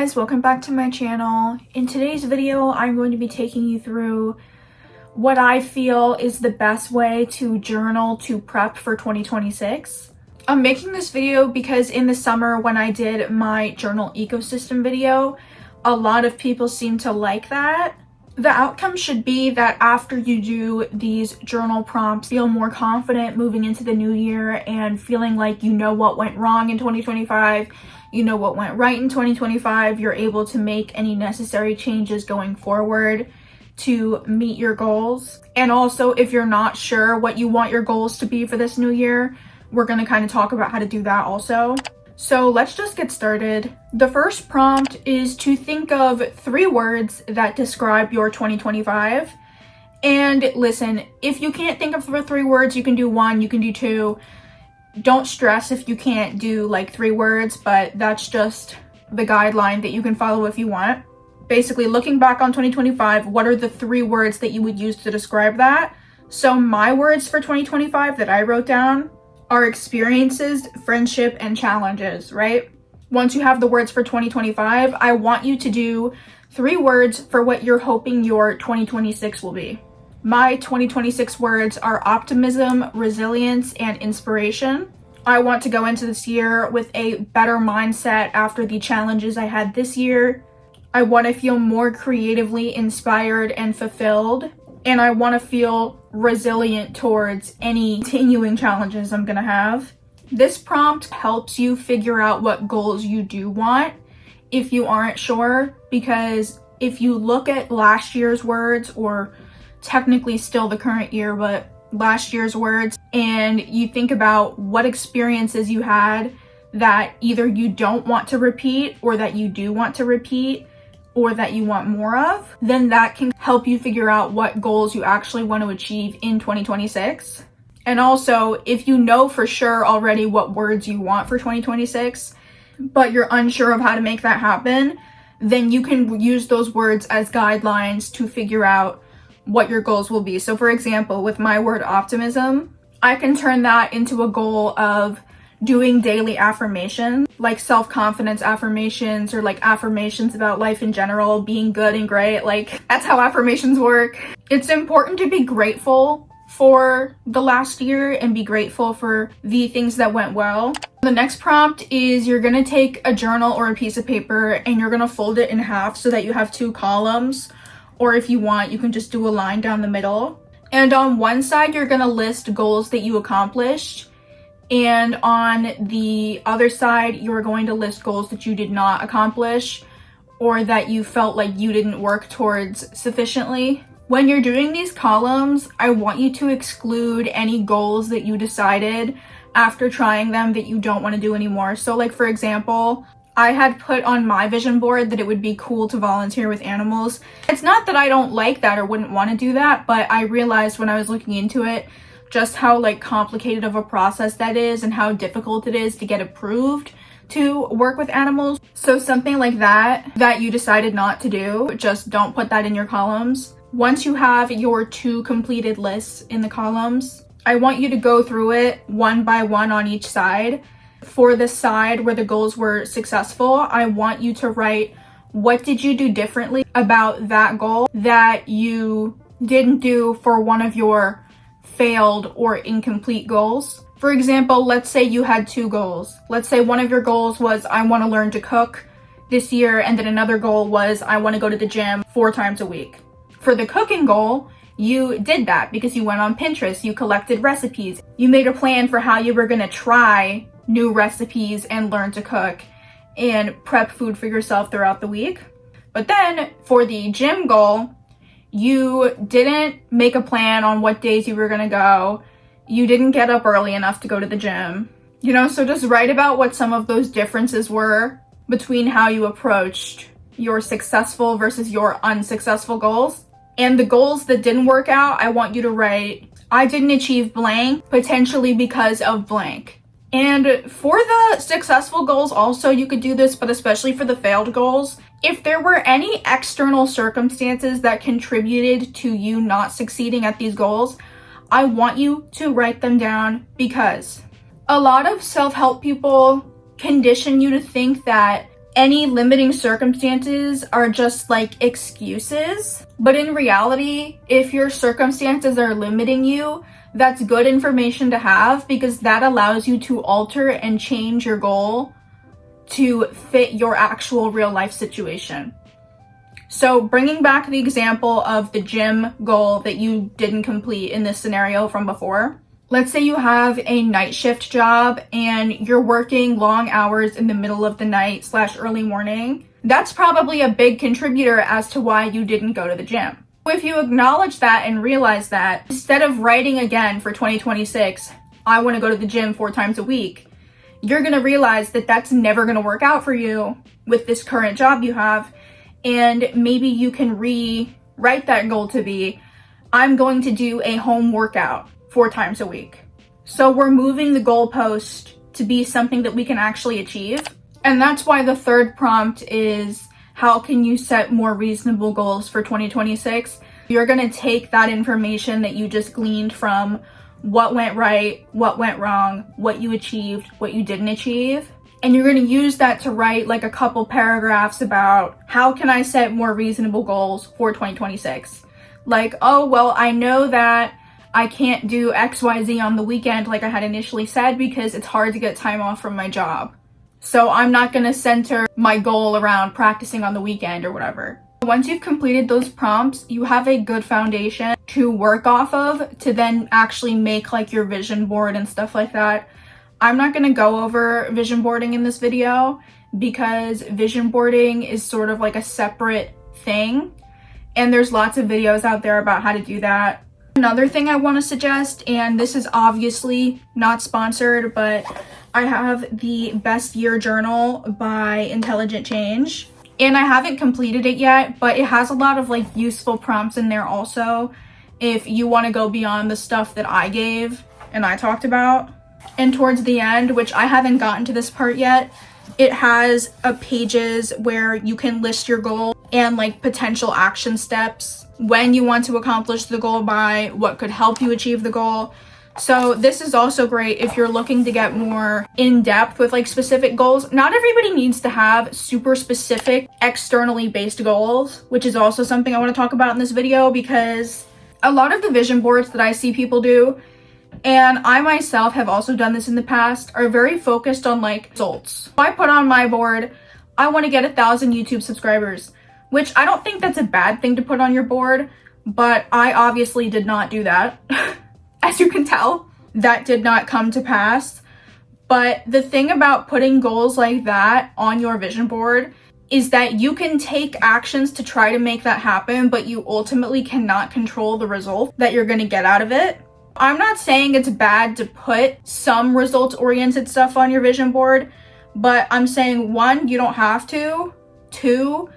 guys, welcome back to my channel. In today's video, I'm going to be taking you through what I feel is the best way to journal to prep for 2026. I'm making this video because in the summer when I did my journal ecosystem video, a lot of people seem to like that. The outcome should be that after you do these journal prompts, feel more confident moving into the new year and feeling like you know what went wrong in 2025, you know what went right in 2025, you're able to make any necessary changes going forward to meet your goals. And also, if you're not sure what you want your goals to be for this new year, we're going to kind of talk about how to do that also. So let's just get started. The first prompt is to think of 3 words that describe your 2025. And listen, if you can't think of 3 words, you can do 1, you can do 2. Don't stress if you can't do like 3 words, but that's just the guideline that you can follow if you want. Basically, looking back on 2025, what are the 3 words that you would use to describe that? So my words for 2025 that I wrote down are experiences, friendship, and challenges, right? Once you have the words for 2025, I want you to do 3 words for what you're hoping your 2026 will be. My 2026 words are optimism, resilience, and inspiration. I want to go into this year with a better mindset after the challenges I had this year. I want to feel more creatively inspired and fulfilled. And I want to feel resilient towards any continuing challenges I'm going to have. This prompt helps you figure out what goals you do want if you aren't sure, because if you look at last year's words, or technically still the current year, but last year's words, and you think about what experiences you had that either you don't want to repeat or that you do want to repeat, or that you want more of, then that can help you figure out what goals you actually want to achieve in 2026. And also, if you know for sure already what words you want for 2026, but you're unsure of how to make that happen, then you can use those words as guidelines to figure out what your goals will be. So for example, with my word optimism, I can turn that into a goal of doing daily affirmations, like self-confidence affirmations, or like affirmations about life in general, being good and great. Like, that's how affirmations work. It's important to be grateful for the last year and be grateful for the things that went well. The next prompt is you're gonna take a journal or a piece of paper and you're gonna fold it in half so that you have 2 columns. Or if you want, you can just do a line down the middle. And on one side, you're gonna list goals that you accomplished. And on the other side, you're going to list goals that you did not accomplish or that you felt like you didn't work towards sufficiently. When you're doing these columns, I want you to exclude any goals that you decided after trying them that you don't want to do anymore. So like, for example, I had put on my vision board that it would be cool to volunteer with animals. It's not that I don't like that or wouldn't want to do that, but I realized when I was looking into it just how like complicated of a process that is and how difficult it is to get approved to work with animals. So something like that you decided not to do, just don't put that in your columns. Once you have your 2 completed lists in the columns, I want you to go through it one by one on each side. For the side where the goals were successful, I want you to write, what did you do differently about that goal that you didn't do for one of your failed or incomplete goals? For example, let's say you had 2 goals. Let's say one of your goals was, I want to learn to cook this year, and then another goal was, I want to go to the gym 4 times a week. For the cooking goal, you did that because you went on Pinterest, you collected recipes, you made a plan for how you were going to try new recipes and learn to cook and prep food for yourself throughout the week. But then for the gym goal, you didn't make a plan on what days you were gonna go. You didn't get up early enough to go to the gym. So just write about what some of those differences were between how you approached your successful versus your unsuccessful goals. And the goals that didn't work out, I want you to write, I didn't achieve blank, potentially because of blank. And for the successful goals also, you could do this, but especially for the failed goals, if there were any external circumstances that contributed to you not succeeding at these goals, I want you to write them down, because a lot of self-help people condition you to think that any limiting circumstances are just like excuses. But in reality, if your circumstances are limiting you, that's good information to have, because that allows you to alter and change your goal to fit your actual real life situation. So bringing back the example of the gym goal that you didn't complete in this scenario from before. Let's say you have a night shift job and you're working long hours in the middle of the night / early morning. That's probably a big contributor as to why you didn't go to the gym. If you acknowledge that and realize that, instead of writing again for 2026, I want to go to the gym 4 times a week, you're going to realize that that's never going to work out for you with this current job you have. And maybe you can rewrite that goal to be, I'm going to do a home workout 4 times a week. So we're moving the goalpost to be something that we can actually achieve. And that's why the third prompt is, how can you set more reasonable goals for 2026? You're going to take that information that you just gleaned from what went right, what went wrong, what you achieved, what you didn't achieve, and you're going to use that to write like a couple paragraphs about how can I set more reasonable goals for 2026? Like, oh, well, I know that I can't do XYZ on the weekend like I had initially said because it's hard to get time off from my job. So I'm not going to center my goal around practicing on the weekend or whatever. Once you've completed those prompts, you have a good foundation to work off of to then actually make like your vision board and stuff like that. I'm not going to go over vision boarding in this video because vision boarding is sort of like a separate thing, and there's lots of videos out there about how to do that. Another thing I want to suggest, and this is obviously not sponsored, but I have the Best Year Journal by Intelligent Change, and I haven't completed it yet, but it has a lot of like useful prompts in there also if you want to go beyond the stuff that I gave and I talked about. And towards the end, which I haven't gotten to this part yet, it has pages where you can list your goal and like potential action steps, when you want to accomplish the goal by, what could help you achieve the goal. So this is also great if you're looking to get more in depth with like specific goals. Not everybody needs to have super specific externally based goals, which is also something I want to talk about in this video, because a lot of the vision boards that I see people do, and I myself have also done this in the past, are very focused on like results. I put on my board, I want to get 1,000 YouTube subscribers, which I don't think that's a bad thing to put on your board, but I obviously did not do that. As you can tell, that did not come to pass. But the thing about putting goals like that on your vision board is that you can take actions to try to make that happen, but you ultimately cannot control the result that you're going to get out of it. I'm not saying it's bad to put some results-oriented stuff on your vision board, but I'm saying, 1, you don't have to. 2,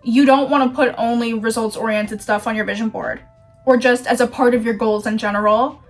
you don't want to put only results-oriented stuff on your vision board, or just as a part of your goals in general.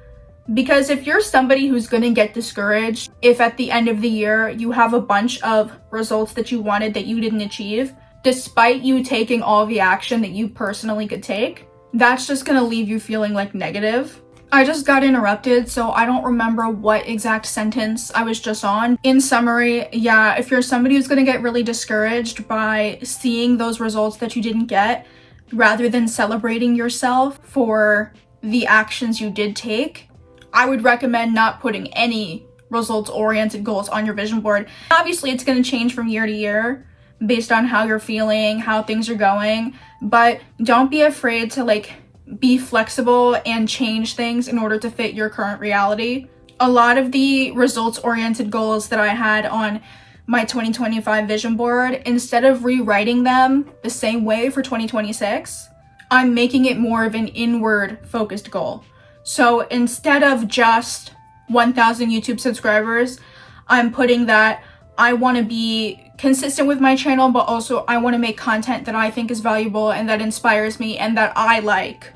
Because if you're somebody who's going to get discouraged, if at the end of the year you have a bunch of results that you wanted that you didn't achieve, despite you taking all the action that you personally could take, that's just going to leave you feeling like negative. I just got interrupted, so I don't remember what exact sentence I was just on. In summary, yeah, if you're somebody who's going to get really discouraged by seeing those results that you didn't get, rather than celebrating yourself for the actions you did take, I would recommend not putting any results-oriented goals on your vision board. Obviously, it's going to change from year to year based on how you're feeling, how things are going, but don't be afraid to like be flexible and change things in order to fit your current reality. A lot of the results-oriented goals that I had on my 2025 vision board, instead of rewriting them the same way for 2026, I'm making it more of an inward-focused goal. So instead of just 1,000 YouTube subscribers, I'm putting that I want to be consistent with my channel, but also I want to make content that I think is valuable and that inspires me and that I like,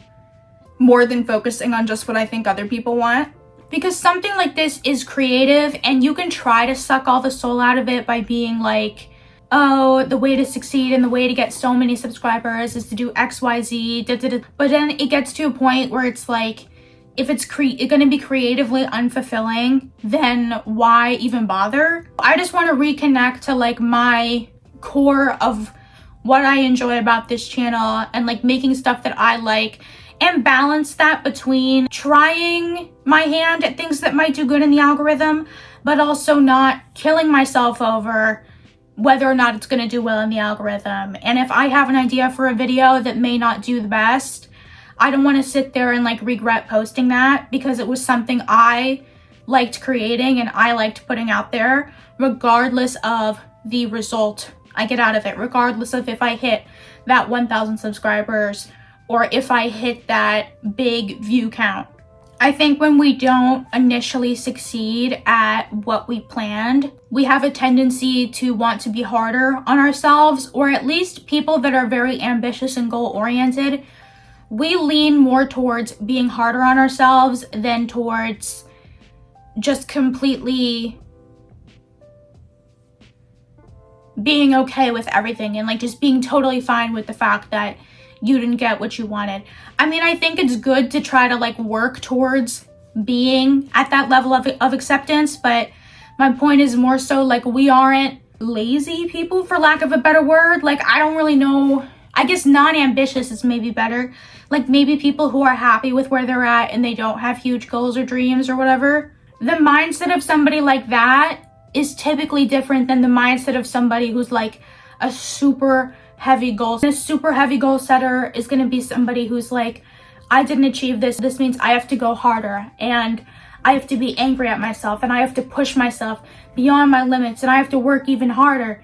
more than focusing on just what I think other people want. Because something like this is creative, and you can try to suck all the soul out of it by being like, oh, the way to succeed and the way to get so many subscribers is to do XYZ, da, da, da. But then it gets to a point where it's like, if it's going to be creatively unfulfilling, then why even bother? I just want to reconnect to like my core of what I enjoy about this channel and like making stuff that I like, and balance that between trying my hand at things that might do good in the algorithm, but also not killing myself over whether or not it's going to do well in the algorithm. And if I have an idea for a video that may not do the best, I don't want to sit there and like regret posting that, because it was something I liked creating and I liked putting out there, regardless of the result I get out of it, regardless of if I hit that 1,000 subscribers or if I hit that big view count. I think when we don't initially succeed at what we planned, we have a tendency to want to be harder on ourselves, or at least people that are very ambitious and goal-oriented, we lean more towards being harder on ourselves than towards just completely being okay with everything and like just being totally fine with the fact that you didn't get what you wanted. I mean, I think it's good to try to like work towards being at that level of acceptance, but my point is more so like we aren't lazy people, for lack of a better word. Like, I don't really know, I guess non-ambitious is maybe better. Like maybe people who are happy with where they're at and they don't have huge goals or dreams or whatever. The mindset of somebody like that is typically different than the mindset of somebody who's like a super heavy goal. A super heavy goal setter is going to be somebody who's like, I didn't achieve this. This means I have to go harder, and I have to be angry at myself, and I have to push myself beyond my limits, and I have to work even harder.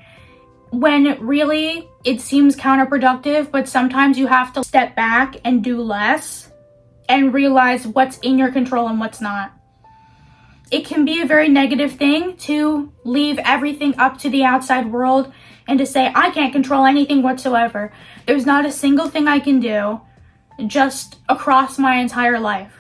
When really it seems counterproductive, but sometimes you have to step back and do less and realize what's in your control and what's not. It can be a very negative thing to leave everything up to the outside world and to say, I can't control anything whatsoever. There's not a single thing I can do just across my entire life.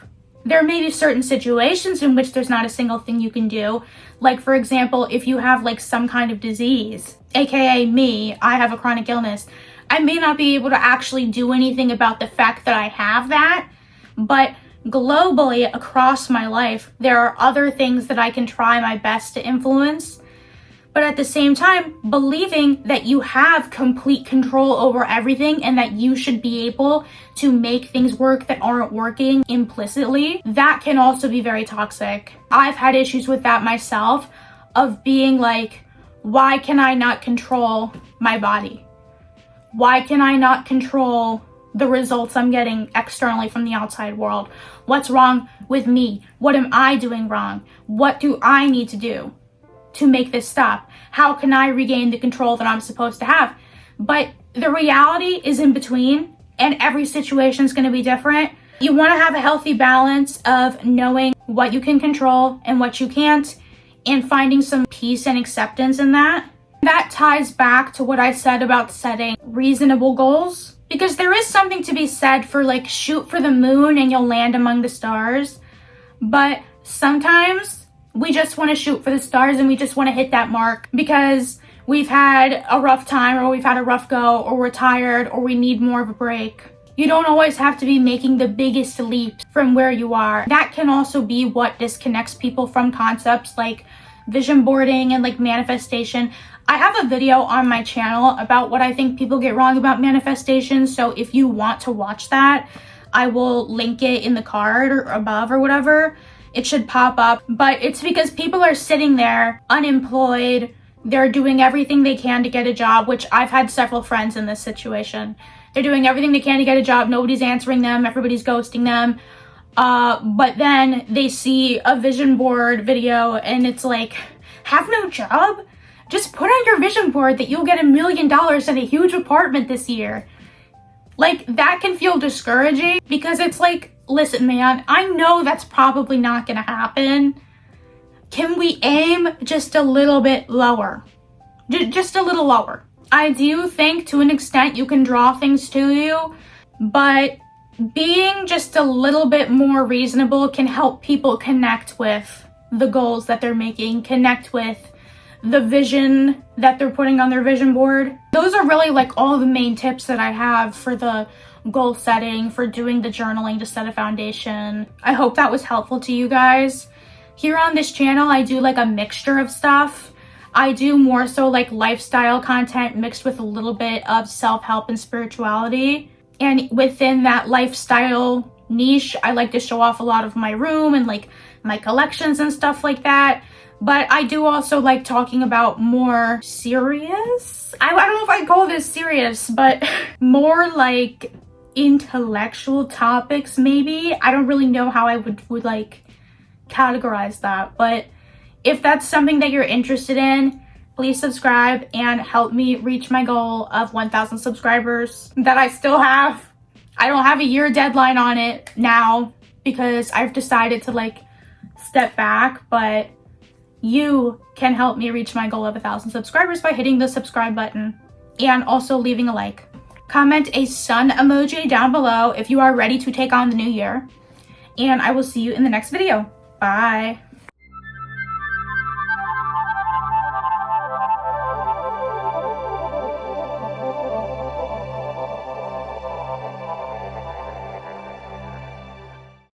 There may be certain situations in which there's not a single thing you can do. Like, for example, if you have like some kind of disease, aka me, I have a chronic illness. I may not be able to actually do anything about the fact that I have that, but globally across my life, there are other things that I can try my best to influence. But at the same time, believing that you have complete control over everything and that you should be able to make things work that aren't working implicitly, that can also be very toxic. I've had issues with that myself, of being like, why can I not control my body? Why can I not control the results I'm getting externally from the outside world? What's wrong with me? What am I doing wrong? What do I need to do to make this stop? How can I regain the control that I'm supposed to have? But the reality is in between, and every situation is going to be different. You want to have a healthy balance of knowing what you can control and what you can't, and finding some peace and acceptance in that. That ties back to what I said about setting reasonable goals, because there is something to be said for like, shoot for the moon and you'll land among the stars. But sometimes we just want to shoot for the stars and we just want to hit that mark because we've had a rough time, or we've had a rough go, or we're tired, or we need more of a break. You don't always have to be making the biggest leap from where you are. That can also be what disconnects people from concepts like vision boarding and like manifestation. I have a video on my channel about what I think people get wrong about manifestation. So if you want to watch that, I will link it in the card or above or whatever. It should pop up. But it's because people are sitting there unemployed. They're doing everything they can to get a job, which I've had several friends in this situation. They're doing everything they can to get a job. Nobody's answering them. Everybody's ghosting them. But then they see a vision board video and it's like, have no job? Just put on your vision board that you'll get $1 million and a huge apartment this year. Like, that can feel discouraging because it's like, listen, man, I know that's probably not gonna happen. Can we aim just a little bit lower? Just a little lower. I do think to an extent you can draw things to you, but being just a little bit more reasonable can help people connect with the goals that they're making, connect with the vision that they're putting on their vision board. Those are really like all the main tips that I have for the goal setting, for doing the journaling to set a foundation. I hope that was helpful to you guys. Here on this channel, I do like a mixture of stuff. I do more so like lifestyle content mixed with a little bit of self-help and spirituality. And within that lifestyle niche, I like to show off a lot of my room and like my collections and stuff like that. But I do also like talking about more serious, I don't know if I'd call this serious, but more like intellectual topics maybe. I don't really know how I would like categorize that, but if that's something that you're interested in, please subscribe and help me reach my goal of 1,000 subscribers that I still have. I don't have a year deadline on it now because I've decided to like step back, but you can help me reach my goal of 1,000 subscribers by hitting the subscribe button and also leaving a like. Comment a sun emoji down below if you are ready to take on the new year, and I will see you in the next video. Bye.